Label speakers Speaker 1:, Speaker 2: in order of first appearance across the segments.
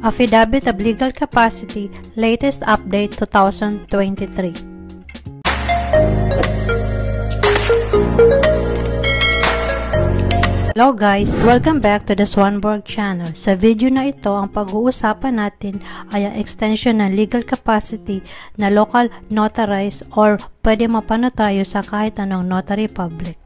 Speaker 1: Affidavit of Legal Capacity, latest update 2023. Hello guys! Welcome back to the Swanborg channel. Sa video na ito, ang pag-uusapan natin ay ang extension ng legal capacity na local notarized or pwede mapano tayo sa kahit anong notary public.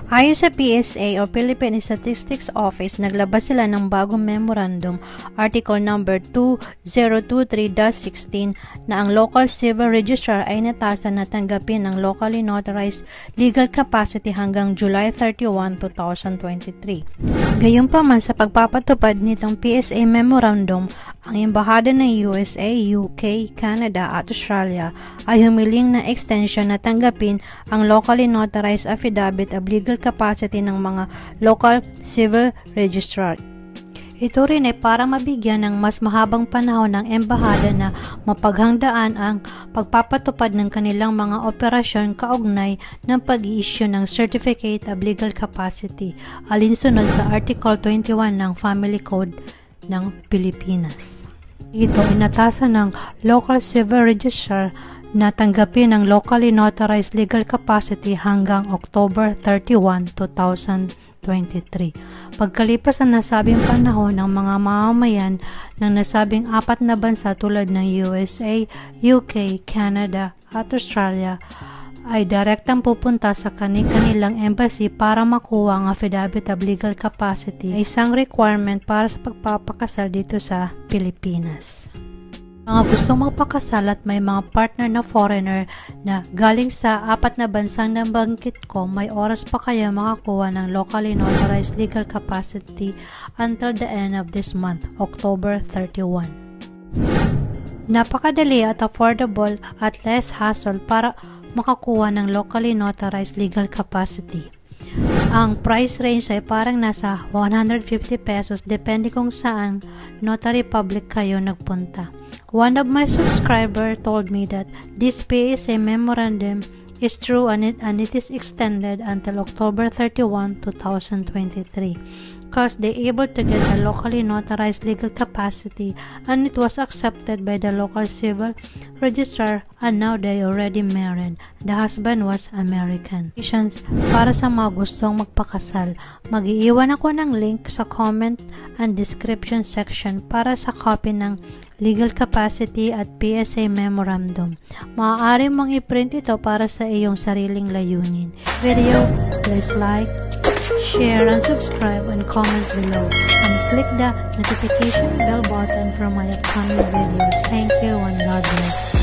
Speaker 1: Ayon sa PSA o Philippine Statistics Office, naglabas sila ng bagong memorandum, Article number 2023-16, na ang local civil registrar ay natasan na tanggapin ang locally notarized legal capacity hanggang July 31, 2023. Gayunpaman, sa pagpapatupad nitong PSA memorandum, ang embahada ng USA, UK, Canada at Australia ay humiling na extension na tanggapin ang locally notarized affidavit of legal capacity ng mga local civil registrar. Ito rin ay para mabigyan ng mas mahabang panahon ng embahada na mapaghangdaan ang pagpapatupad ng kanilang mga operasyon kaugnay ng pag-i-issue ng Certificate of Legal Capacity alinsunod sa Article 21 ng Family Code ng Pilipinas. Ito ay natasan ng local civil registrar na tanggapin ang locally notarized legal capacity hanggang October 31, 2023. Pagkalipas ng nasabing panahon ng mga mamamayan ng nasabing apat na bansa tulad ng USA, UK, Canada at Australia ay direktang pupunta sa kanilang embassy para makuha ang affidavit of legal capacity, ay isang requirement para sa pagpapakasal dito sa Pilipinas. Mga gustong magpakasal at may mga partner na foreigner na galing sa apat na bansang nabanggit ko, may oras pa kayo makakuha ng locally notarized legal capacity until the end of this month, October 31. Napakadali at affordable at less hassle para makakuha ng locally notarized legal capacity. Ang price range ay parang nasa 150 pesos depende kung saan notary public kayo nagpunta. One of my subscriber told me that this PSA memorandum is true and it is extended until October 31, 2023. Because they able to get a locally notarized legal capacity and it was accepted by the local civil registrar and now they already married. The husband was American. Para sa mga gustong magpakasal, mag-iiwan ako ng link sa comment and description section para sa copy ng legal capacity at PSA memorandum. Maaari mong i-print ito para sa iyong sariling layunin. Video, please like, share and subscribe and comment below and click the notification bell button for my upcoming videos. Thank you and God bless.